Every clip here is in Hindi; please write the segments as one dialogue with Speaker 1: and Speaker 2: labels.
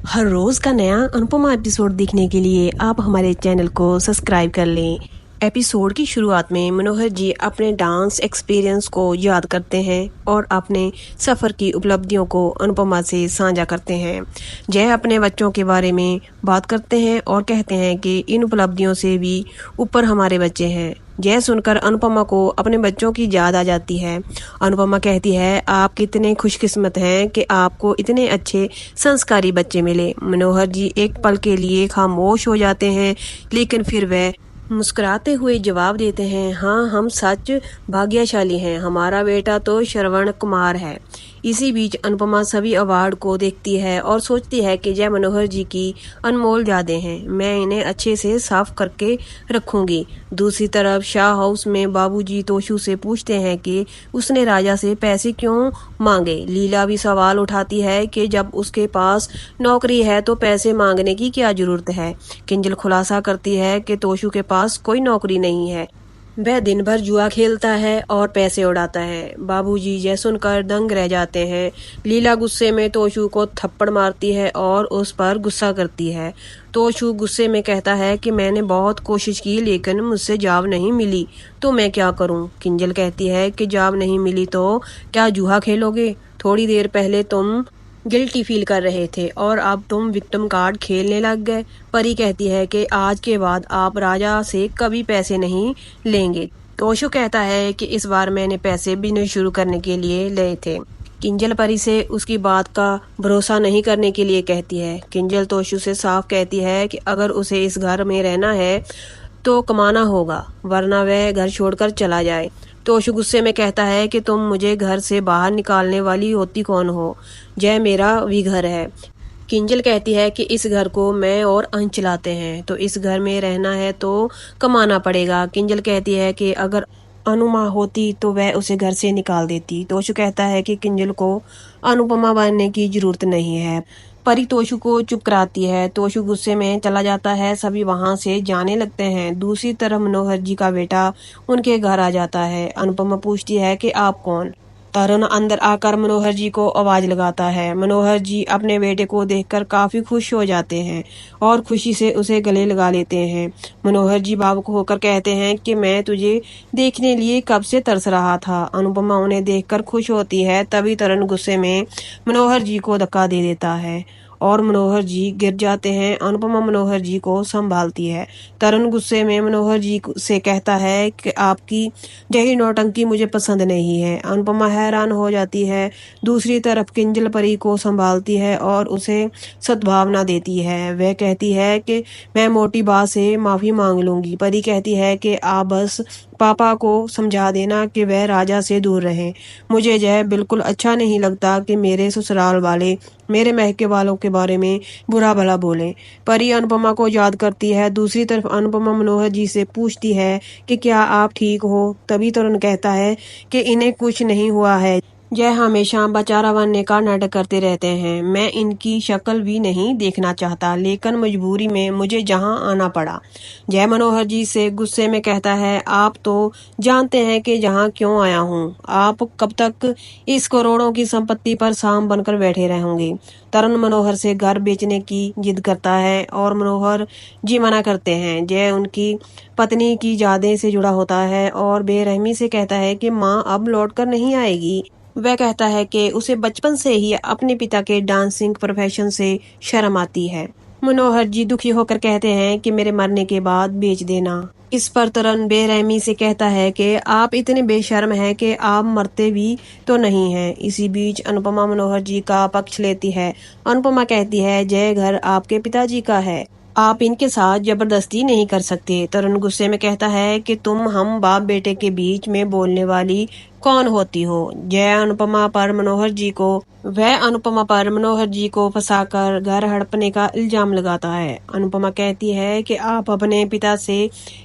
Speaker 1: हर रोज का नया अनुपमा एपिसोड देखने के लिए आप हमारे चैनल को सब्सक्राइब कर लें। एपिसोड की शुरुआत में मनोहर जी अपने डांस एक्सपीरियंस को याद करते हैं और अपने सफ़र की उपलब्धियों को अनुपमा से साझा करते हैं। जय अपने बच्चों के बारे में बात करते हैं और कहते हैं कि इन उपलब्धियों से भी ऊपर हमारे बच्चे हैं। यह सुनकर अनुपमा को अपने बच्चों की याद आ जाती है। अनुपमा कहती है, आप कितने खुशकिस्मत हैं कि आपको इतने अच्छे संस्कारी बच्चे मिले। मनोहर जी एक पल के लिए खामोश हो जाते हैं, लेकिन फिर वह मुस्कुराते हुए जवाब देते हैं, हाँ, हम सच भाग्यशाली हैं। हमारा बेटा तो श्रवण कुमार है। इसी बीच अनुपमा सभी अवार्ड को देखती है और सोचती है कि जय मनोहर जी की अनमोल यादें हैं, मैं इन्हें अच्छे से साफ करके रखूंगी। दूसरी तरफ शाह हाउस में बाबूजी तोशु से पूछते हैं कि उसने राजा से पैसे क्यों मांगे। लीला भी सवाल उठाती है कि जब उसके पास नौकरी है तो पैसे मांगने की क्या जरूरत है। किंजल खुलासा करती है कि तोशु के पास कोई नौकरी नहीं है, वह दिन भर जुआ खेलता है और पैसे उड़ाता है। बाबूजी यह सुनकर दंग रह जाते हैं। लीला गुस्से में तोशु को थप्पड़ मारती है और उस पर गुस्सा करती है। तोशु गुस्से में कहता है कि मैंने बहुत कोशिश की लेकिन मुझसे जॉब नहीं मिली, तो मैं क्या करूं। किंजल कहती है कि जॉब नहीं मिली तो क्या जुआ खेलोगे? थोड़ी देर पहले तुम गिल्टी फील कर रहे थे और अब तुम विक्टिम कार्ड खेलने लग गए। परी कहती है कि आज के बाद आप राजा से कभी पैसे नहीं लेंगे। तोशु कहता है कि इस बार मैंने पैसे बिजनेस शुरू करने के लिए लिए थे। किंजल परी से उसकी बात का भरोसा नहीं करने के लिए कहती है। किंजल तोशु से साफ कहती है कि अगर उसे इस घर में रहना है तो कमाना होगा, वरना वह घर छोड़कर चला जाए। तोशु गुस्से में कहता है कि तुम मुझे घर से बाहर निकालने वाली होती कौन हो? यह मेरा भी घर है। किंजल कहती है कि इस घर को मैं और अंश चलाते हैं, तो इस घर में रहना है तो कमाना पड़ेगा। किंजल कहती है कि अगर अनुमा होती तो वह उसे घर से निकाल देती। तोशु कहता है कि किंजल को अनुपमा बनने की जरूरत नहीं है। परी तोशु को चुप कराती है। तोशु गुस्से में चला जाता है। सभी वहां से जाने लगते हैं। दूसरी तरफ मनोहर जी का बेटा उनके घर आ जाता है। अनुपमा पूछती है कि आप कौन? तरुण अंदर आकर मनोहर जी को आवाज लगाता है। मनोहर जी अपने बेटे को देखकर काफी खुश हो जाते हैं और खुशी से उसे गले लगा लेते हैं। मनोहर जी भावुक होकर कहते हैं कि मैं तुझे देखने लिए कब से तरस रहा था। अनुपमा उन्हें देखकर खुश होती है। तभी तरुण गुस्से में मनोहर जी को धक्का दे देता है और मनोहर जी गिर जाते हैं। अनुपमा मनोहर जी को संभालती है। तरुण गुस्से में मनोहर जी से कहता है कि आपकी यही नौटंकी मुझे पसंद नहीं है। अनुपमा हैरान हो जाती है। दूसरी तरफ किंजल परी को संभालती है और उसे सद्भावना देती है। वह कहती है कि मैं मोटी बात से माफी मांग लूंगी। परी कहती है कि आप बस पापा को समझा देना कि वह राजा से दूर रहें। मुझे यह बिल्कुल अच्छा नहीं लगता कि मेरे ससुराल वाले मेरे महके वालों के बारे में बुरा भला बोले। परी अनुपमा को याद करती है। दूसरी तरफ अनुपमा मनोहर जी से पूछती है कि क्या आप ठीक हो? तभी तरुण कहता है कि इन्हें कुछ नहीं हुआ है, यह हमेशा बचारा बनने का नाटक करते रहते हैं। मैं इनकी शक्ल भी नहीं देखना चाहता, लेकिन मजबूरी में मुझे जहां आना पड़ा। जय मनोहर जी से गुस्से में कहता है, आप तो जानते हैं कि जहां क्यों आया हूं। आप कब तक इस करोड़ों की संपत्ति पर साम बनकर बैठे रहेंगे? तरुण मनोहर से घर बेचने की जिद करता है और मनोहर जी मना करते हैं। जय उनकी पत्नी की यादें से जुड़ा होता है और बेरहमी से कहता है कि माँ अब लौटकर नहीं आएगी। वह कहता है कि उसे बचपन से ही अपने पिता के डांसिंग प्रोफेशन से शर्म आती है। मनोहर जी दुखी होकर कहते हैं कि मेरे मरने के बाद बेच देना। इस पर तरुण बेरहमी से कहता है कि आप इतने बेशर्म हैं कि आप मरते भी तो नहीं हैं। इसी बीच अनुपमा मनोहर जी का पक्ष लेती है। अनुपमा कहती है, जय घर आपके पिताजी का है, आप इनके साथ जबरदस्ती नहीं कर सकते। तरुण गुस्से में कहता है कि तुम हम बाप बेटे के बीच में बोलने वाली कौन होती हो? जय अनुपमा पर मनोहर जी को फंसाकर घर हड़पने का इल्जाम लगाता है। अनुपमा कहती है कि आप अपने पिता से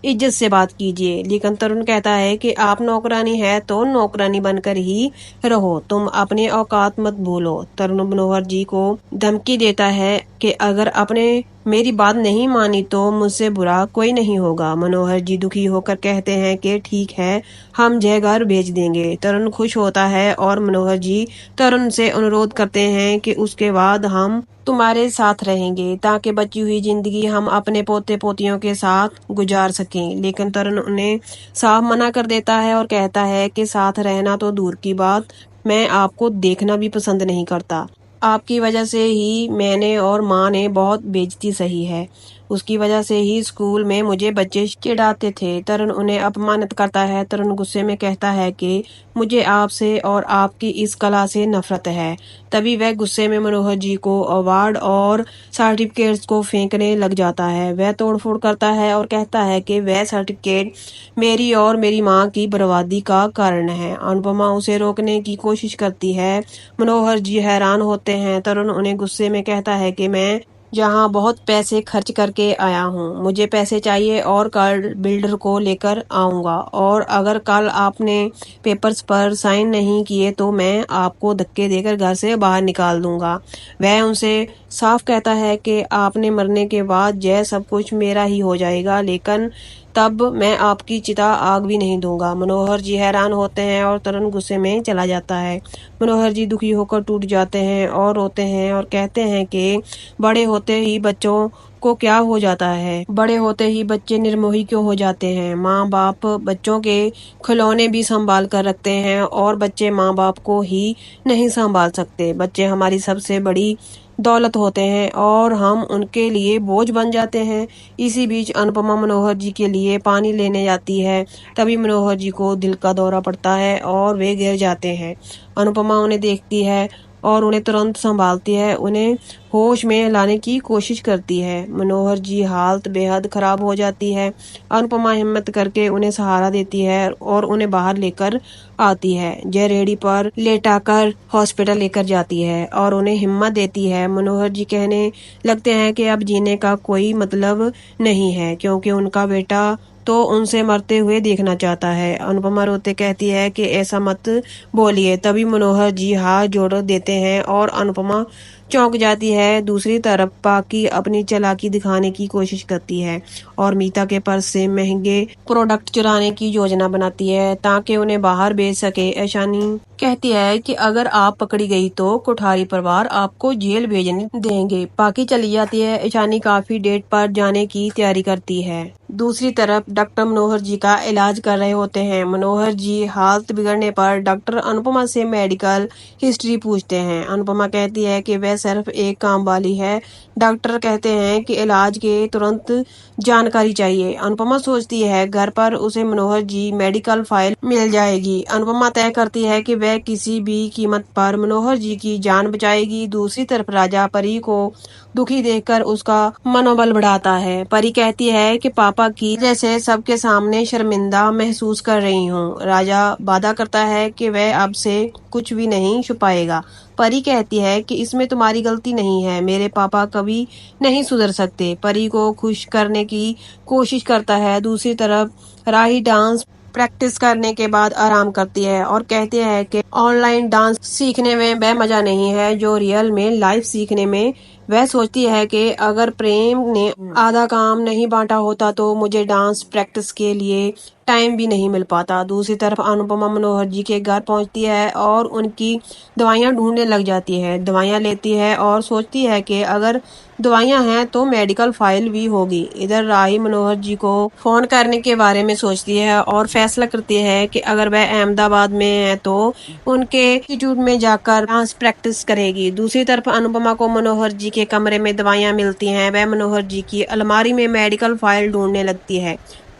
Speaker 1: इज्जत से बात कीजिए, लेकिन तरुण कहता है कि आप नौकरानी है तो नौकरानी बनकर ही रहो, तुम अपने औकात मत भूलो। तरुण मनोहर जी को धमकी देता है कि अगर अपने मेरी बात नहीं मानी तो मुझसे बुरा कोई नहीं होगा। मनोहर जी दुखी होकर कहते हैं कि ठीक है, हम जय घर भेज देंगे। तरुण खुश होता है और मनोहर जी तरुण से अनुरोध करते हैं कि उसके बाद हम तुम्हारे साथ रहेंगे ताकि बची हुई जिंदगी हम अपने पोते पोतियों के साथ गुजार सकें। लेकिन तरुण उन्हें साफ मना कर देता है और कहता है कि साथ रहना तो दूर की बात, मैं आपको देखना भी पसंद नहीं करता। आपकी वजह से ही मैंने और माँ ने बहुत बेइज्जती सही है। उसकी वजह से ही स्कूल में मुझे बच्चे चिढ़ाते थे। तरुण उन्हें अपमानित करता है। तरुण गुस्से में कहता है कि मुझे आपसे और आपकी इस कला से नफरत है। तभी वह गुस्से में मनोहर जी को अवार्ड और सर्टिफिकेट्स को फेंकने लग जाता है। वह तोड़फोड़ करता है और कहता है कि वह सर्टिफिकेट मेरी और मेरी माँ की बर्बादी का कारण है। अनुपमा उसे रोकने की कोशिश करती है। मनोहर जी हैरान होते हैं। तरुण उन्हें गुस्से में कहता है कि मैं यहाँ बहुत पैसे खर्च करके आया हूँ, मुझे पैसे चाहिए और कल बिल्डर को लेकर आऊंगा, और अगर कल आपने पेपर्स पर साइन नहीं किए तो मैं आपको धक्के देकर घर से बाहर निकाल दूंगा। वह उनसे साफ कहता है कि आपने मरने के बाद यह सब कुछ मेरा ही हो जाएगा, लेकिन तब मैं आपकी चिता आग भी नहीं दूंगा। मनोहर जी हैरान होते हैं और तरुण गुस्से में चला जाता है। मनोहर जी दुखी होकर टूट जाते हैं और रोते हैं और कहते हैं कि बड़े होते ही बच्चों को क्या हो जाता है, बड़े होते ही बच्चे निर्मोही क्यों हो जाते हैं। माँ बाप बच्चों के खिलौने भी संभाल कर रखते हैं और बच्चे माँ बाप को ही नहीं संभाल सकते। बच्चे हमारी सबसे बड़ी दौलत होते हैं और हम उनके लिए बोझ बन जाते हैं। इसी बीच अनुपमा मनोहर जी के लिए पानी लेने जाती है। तभी मनोहर जी को दिल का दौरा पड़ता है और वे गिर जाते हैं। अनुपमा उन्हें देखती है और उन्हें तुरंत संभालती है, उन्हें होश में लाने की कोशिश करती है। मनोहर जी हालत बेहद खराब हो जाती है। अनुपमा हिम्मत करके उन्हें सहारा देती है और उन्हें बाहर लेकर आती है। जय रेडी पर लेटाकर हॉस्पिटल लेकर जाती है और उन्हें हिम्मत देती है। मनोहर जी कहने लगते हैं कि अब जीने का कोई मतलब नहीं है, क्योंकि उनका बेटा तो उनसे मरते हुए देखना चाहता है। अनुपमा रोते कहती है कि ऐसा मत बोलिए। तभी मनोहर जी हाथ जोड़ देते हैं और अनुपमा चौंक जाती है। दूसरी तरफ पाकी अपनी चालाकी दिखाने की कोशिश करती है और मीता के पर्स से महंगे प्रोडक्ट चुराने की योजना बनाती है ताकि उन्हें बाहर बेच सके। ऐशानी कहती है कि अगर आप पकड़ी गई तो कोठारी परिवार आपको जेल भेजने देंगे। पाकी चली जाती है। ऐशानी काफी डेट पर जाने की तैयारी करती है। दूसरी तरफ डॉक्टर मनोहर जी का इलाज कर रहे होते हैं। मनोहर जी हालत बिगड़ने पर डॉक्टर अनुपमा से मेडिकल हिस्ट्री पूछते हैं। अनुपमा कहती है कि वह सिर्फ एक काम वाली है। डॉक्टर कहते हैं कि इलाज के तुरंत जानकारी चाहिए। अनुपमा सोचती है घर पर उसे मनोहर जी मेडिकल फाइल मिल जाएगी। अनुपमा तय करती है कि वह किसी भी कीमत पर मनोहर जी की जान बचाएगी। दूसरी तरफ राजा परी को दुखी देखकर उसका मनोबल बढ़ाता है। परी कहती है कि पापा की वजह से सबके सामने शर्मिंदा महसूस कर रही हूँ। राजा वादा करता है कि वह अब से कुछ भी नहीं छुपाएगा। परी कहती है कि इसमें तुम्हारी गलती नहीं है, मेरे पापा कभी नहीं सुधर सकते। परी को खुश करने की कोशिश करता है। दूसरी तरफ राही डांस प्रैक्टिस करने के बाद आराम करती है और कहती है कि ऑनलाइन डांस सीखने में वह मजा नहीं है जो रियल में लाइव सीखने में। वह सोचती है कि अगर प्रेम ने आधा काम नहीं बांटा होता तो मुझे डांस प्रैक्टिस के लिए टाइम भी नहीं मिल पाता। दूसरी तरफ अनुपमा मनोहर जी के घर पहुंचती है और उनकी दवाइयां ढूंढने लग जाती है। दवाइयां लेती है और सोचती है कि अगर दवाइयां हैं तो मेडिकल फाइल भी होगी। इधर राही मनोहर जी को फोन करने के बारे में सोचती है और फैसला करती है कि अगर वह अहमदाबाद में है तो उनके इंस्टीट्यूट में जाकर डांस प्रैक्टिस करेगी। दूसरी तरफ अनुपमा को मनोहर जी के कमरे में दवाइयां मिलती हैं। वह मनोहर जी की अलमारी में मेडिकल फाइल ढूंढने लगती है।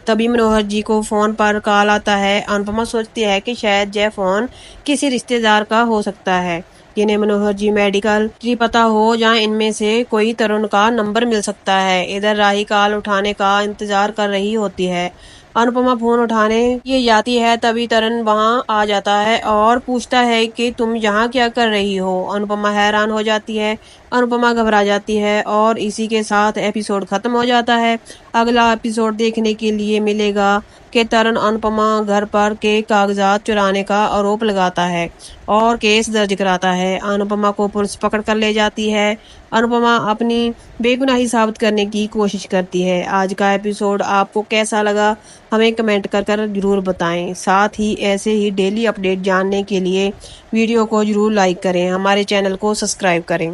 Speaker 1: तभी मनोहर जी को फोन पर कॉल आता है। अनुपमा सोचती है कि शायद यह फोन किसी रिश्तेदार का हो सकता है जिन्हें मनोहर जी मेडिकल जी पता हो, जहां इनमें से कोई तरुण का नंबर मिल सकता है। इधर राही कॉल उठाने का इंतजार कर रही होती है। अनुपमा फोन उठाने ये जाती है तभी तरुण वहां आ जाता है और पूछता है कि तुम यहाँ क्या कर रही हो। अनुपमा हैरान हो जाती है। अनुपमा घबरा जाती है और इसी के साथ एपिसोड खत्म हो जाता है। अगला एपिसोड देखने के लिए मिलेगा कि तरुण अनुपमा घर पर के कागजात चुराने का आरोप लगाता है और केस दर्ज कराता है। अनुपमा को पुलिस पकड़ कर ले जाती है। अनुपमा अपनी बेगुनाही साबित करने की कोशिश करती है। आज का एपिसोड आपको कैसा लगा हमें कमेंट कर कर जरूर बताएं। साथ ही ऐसे ही डेली अपडेट जानने के लिए वीडियो को जरूर लाइक करें, हमारे चैनल को सब्सक्राइब करें।